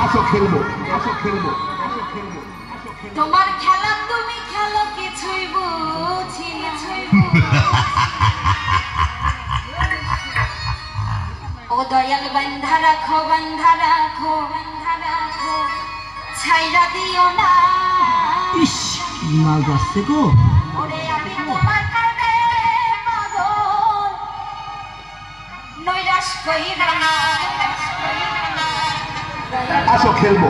আসো খেলবো তোমার খেলা তুমি খেলো কিছুই বুঝি না ও দয়াল বান্ধা রাখো ছাইরা দিও না ইস কি মাল যাচ্ছে গো ওরে আমি তোমার কাছে পাগল নৈরাশ কইরা না আসো খেলবো